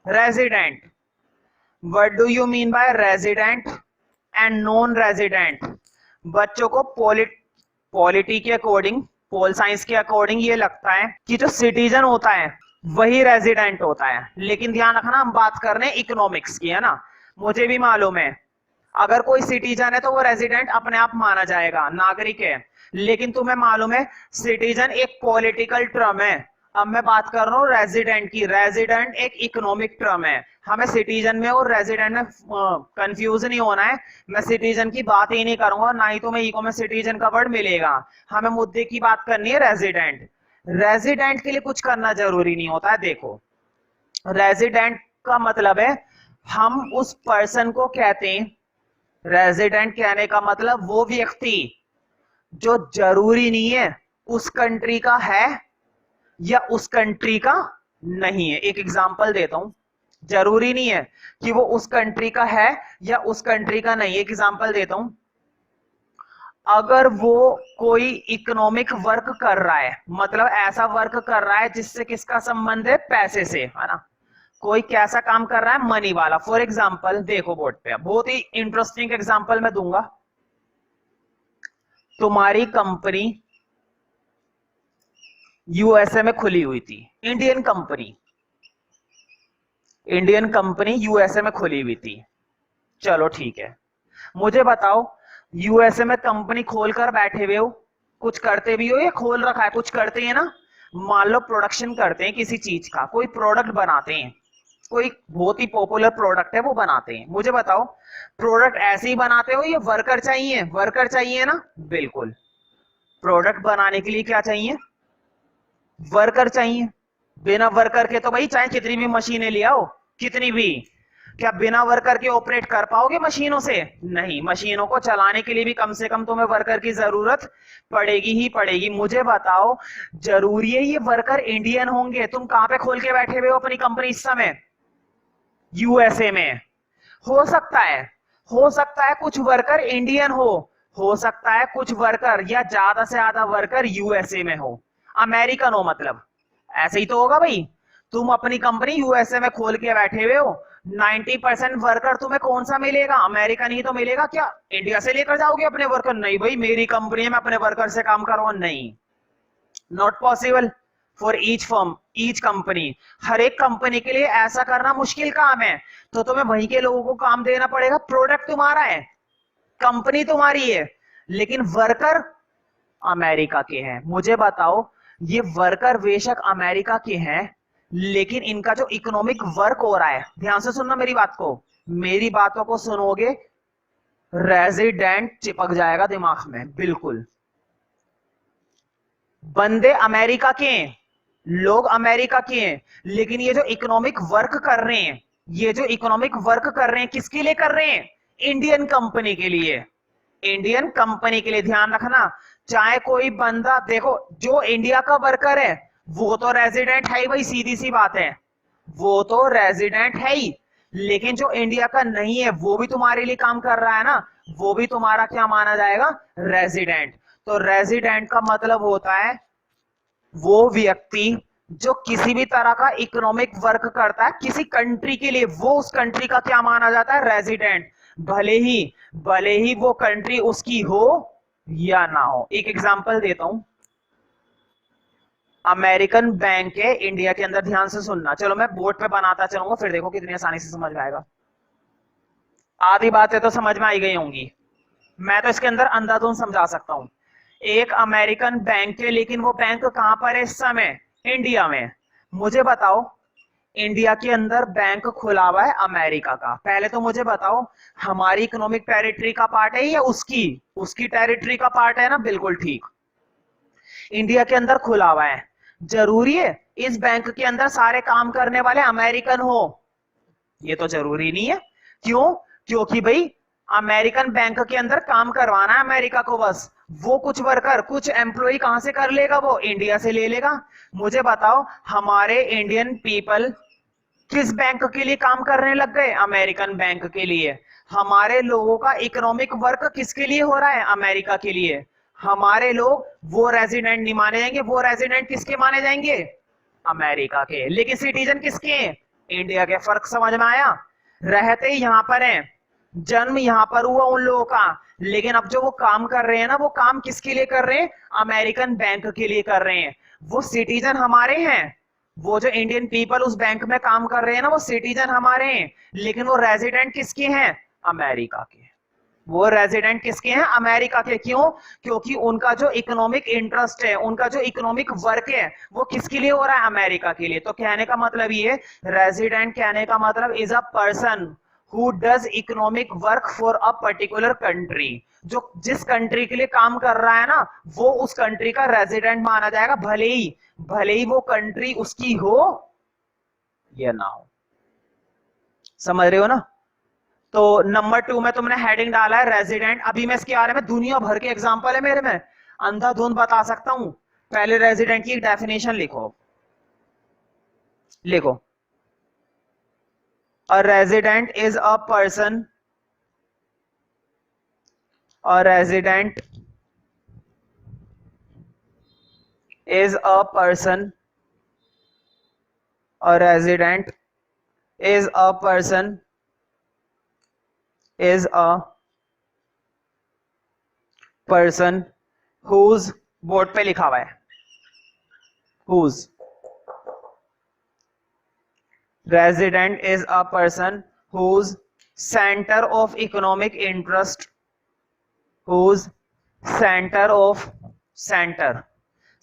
Resident, what do you mean by resident and non resident? बच्चों को polity के according, pol science के according ये लगता है कि जो सिटीजन होता है वही रेजिडेंट होता है, लेकिन ध्यान रखना हम बात कर रहे हैं इकोनॉमिक्स की, है ना। मुझे भी मालूम है अगर कोई सिटीजन है तो वो रेजिडेंट अपने आप माना जाएगा, नागरिक है, लेकिन तुम्हें मालूम है सिटीजन एक पॉलिटिकल टर्म है। अब मैं बात कर रहा हूँ रेजिडेंट की, रेजिडेंट एक इकोनॉमिक टर्म है। हमें सिटीजन में और रेजिडेंट में कंफ्यूज नहीं होना है। मैं सिटीजन की बात ही नहीं करूंगा, ना ही तुम्हें इको में सिटीजन का वर्ड मिलेगा। हमें मुद्दे की बात करनी है रेजिडेंट। रेजिडेंट के लिए कुछ करना जरूरी नहीं होता है। देखो, रेजिडेंट का मतलब है हम उस पर्सन को कहते हैं, रेजिडेंट कहने का मतलब वो व्यक्ति जो जरूरी नहीं है उस कंट्री का है या उस कंट्री का नहीं है। एक एग्जांपल देता हूं, जरूरी नहीं है कि वो उस कंट्री का है या उस कंट्री का नहीं है। एग्जांपल देता हूं, अगर वो कोई इकोनॉमिक वर्क कर रहा है, मतलब ऐसा वर्क कर रहा है जिससे किसका संबंध है, पैसे से, है ना। कोई कैसा काम कर रहा है, मनी वाला। फॉर एग्जांपल देखो बोर्ड पे, बहुत ही इंटरेस्टिंग एग्जांपल मैं दूंगा। तुम्हारी कंपनी यूएसए में खुली हुई थी, Indian company, Indian company USA में खुली हुई थी। चलो ठीक है, मुझे बताओ यूएसए में कंपनी खोलकर बैठे हुए हो, कुछ करते भी हो या खोल रखा है, कुछ करते हैं ना। मान लो प्रोडक्शन करते हैं किसी चीज का, कोई प्रोडक्ट बनाते हैं, कोई बहुत ही पॉपुलर प्रोडक्ट है वो बनाते हैं। मुझे बताओ प्रोडक्ट ऐसे ही बनाते हो या वर्कर चाहिए? वर्कर चाहिए ना, बिल्कुल। प्रोडक्ट बनाने के लिए क्या चाहिए, वर्कर चाहिए। बिना वर्कर के तो भाई चाहे कितनी भी मशीनें ले आओ, कितनी भी, क्या बिना वर्कर के ऑपरेट कर पाओगे मशीनों से? नहीं, मशीनों को चलाने के लिए भी कम से कम तुम्हें वर्कर की जरूरत पड़ेगी ही पड़ेगी। मुझे बताओ जरूरी है ये वर्कर इंडियन होंगे? तुम कहां पे खोल के बैठे हुए हो अपनी कंपनी इस समय? यूएसए में। हो सकता है कुछ वर्कर इंडियन हो सकता है कुछ वर्कर या ज्यादा से ज्यादा वर्कर यूएसए में हो, अमेरिकन हो, मतलब ऐसे ही तो होगा भाई। तुम अपनी कंपनी यूएसए में खोल के बैठे हुए हो, 90% वर्कर तुम्हें कौन सा मिलेगा, अमेरिकन ही तो मिलेगा। क्या इंडिया से लेकर जाओगे अपने वर्कर? नहीं भाई, मेरी कंपनी में अपने वर्कर से काम करवाओ, नहीं, not possible for each firm, each company. हर एक कंपनी के लिए ऐसा करना मुश्किल काम है, तो तुम्हें वहीं के लोगों को काम देना पड़ेगा। प्रोडक्ट तुम्हारा है, कंपनी तुम्हारी है, लेकिन वर्कर अमेरिका के हैं। मुझे बताओ ये वर्कर बेशक अमेरिका के हैं, लेकिन इनका जो इकोनॉमिक वर्क हो रहा है, ध्यान से सुनना मेरी बात को, मेरी बातों को सुनोगे रेजिडेंट चिपक जाएगा दिमाग में, बिल्कुल। बंदे अमेरिका के हैं, लोग अमेरिका के हैं, लेकिन ये जो इकोनॉमिक वर्क कर रहे हैं, ये जो इकोनॉमिक वर्क कर रहे हैं किसके लिए कर रहे हैं? इंडियन कंपनी के लिए, इंडियन कंपनी के लिए। ध्यान रखना, चाहे कोई बंदा, देखो जो इंडिया का वर्कर है वो तो रेजिडेंट है ही भाई, सीधी सी बात है, वो तो रेजिडेंट है ही, लेकिन जो इंडिया का नहीं है वो भी तुम्हारे लिए काम कर रहा है ना, वो भी तुम्हारा क्या माना जाएगा, रेजिडेंट। तो रेजिडेंट का मतलब होता है वो व्यक्ति जो किसी भी तरह का इकोनॉमिक वर्क करता है किसी कंट्री के लिए, वो उस कंट्री का क्या माना जाता है, रेजिडेंट। भले ही वो कंट्री उसकी हो या ना हो। एक एग्जांपल देता हूं, अमेरिकन बैंक है इंडिया के अंदर, ध्यान से सुनना। चलो मैं बोर्ड पे बनाता चलूंगा, फिर देखो कितनी आसानी से समझ में आएगा। आधी बातें तो समझ में आई गई होंगी, मैं तो इसके अंदर अंधाधुंध समझा सकता हूं। एक अमेरिकन बैंक है, लेकिन वो बैंक कहां पर है इस समय, इंडिया में। मुझे बताओ इंडिया के अंदर बैंक खुला हुआ है अमेरिका का, पहले तो मुझे बताओ हमारी इकोनॉमिक टेरिटरी का पार्ट है या उसकी उसकी टेरिटरी का पार्ट है ना, बिल्कुल ठीक। इंडिया के अंदर खुला हुआ है, जरूरी है इस बैंक के अंदर सारे काम करने वाले अमेरिकन हो? ये तो जरूरी नहीं है। क्यों? क्योंकि भाई अमेरिकन बैंक के अंदर काम करवाना है अमेरिका को, बस वो कुछ वर्कर, कुछ एम्प्लॉय कहां से कर लेगा, वो इंडिया से ले लेगा। मुझे बताओ हमारे इंडियन पीपल किस बैंक के लिए काम करने लग गए, अमेरिकन बैंक के लिए। हमारे लोगों का इकोनॉमिक वर्क किसके लिए हो रहा है, अमेरिका के लिए। हमारे लोग वो रेजिडेंट नहीं माने जाएंगे, वो रेजिडेंट किसके माने जाएंगे, अमेरिका के। लेकिन सिटीजन किसके हैं, इंडिया के, फर्क समझ में आया? रहते ही यहां पर हैं, जन्म यहां पर हुआ उन लोगों का, लेकिन अब जो वो काम कर रहे हैं ना, वो काम किसके लिए कर रहे हैं? अमेरिकन बैंक के लिए कर रहे हैं। वो सिटीजन हमारे हैं, वो जो इंडियन पीपल उस बैंक में काम कर रहे हैं ना, वो सिटीजन हमारे हैं, लेकिन वो रेजिडेंट किसके हैं? अमेरिका के। वो रेजिडेंट किसके हैं? अमेरिका के। क्यों? क्योंकि उनका जो इकोनॉमिक इंटरेस्ट है, उनका जो इकोनॉमिक वर्क है, वो किसके लिए हो रहा है? अमेरिका के लिए। तो कहने का मतलब ये, रेजिडेंट कहने का मतलब is a person who does economic work for a particular country. जो जिस कंट्री के लिए काम कर रहा है ना, वो उस कंट्री का रेजिडेंट माना जाएगा, भले ही वो कंट्री उसकी हो या ना हो। समझ रहे हो ना? तो नंबर 2 में तुमने हेडिंग डाला है रेजिडेंट। अभी मैं इसके बारे में दुनिया भर के एग्जांपल है मेरे में, अंधाधुंध बता सकता हूं। पहले रेजिडेंट की एक डेफिनेशन लिखो, लिखो। A resident is a person, a resident is a person, a resident is a person, is a person whose, board पे लिखा हुआ है whose, resident is a person whose center of economic interest, whose center of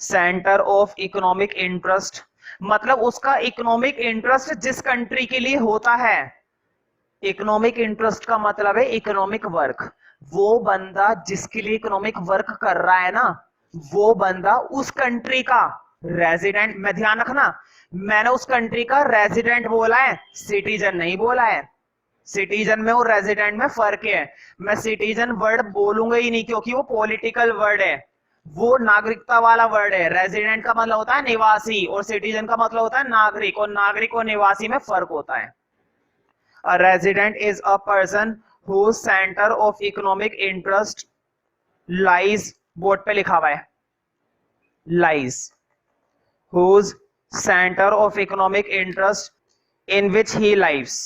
center of economic interest, मतलब उसका economic interest जिस country के लिए होता है। इकोनॉमिक इंटरेस्ट का मतलब है इकोनॉमिक वर्क। वो बंदा जिसके लिए इकोनॉमिक वर्क कर रहा है ना, वो बंदा उस कंट्री का रेजिडेंट, में ध्यान रखना, मैंने उस कंट्री का रेजिडेंट बोला है, सिटीजन नहीं बोला है। सिटीजन में और रेजिडेंट में फर्क है। मैं सिटीजन वर्ड बोलूंगा ही नहीं, क्योंकि वो पॉलिटिकल वर्ड है, वो नागरिकता वाला वर्ड है। रेजिडेंट का मतलब होता है निवासी, और सिटीजन का मतलब होता है नागरिक, और नागरिक और निवासी में फर्क होता है। A resident is a person whose center of economic interest lies, board पे लिखा हुआ है lies, whose center of economic interest in which he lives,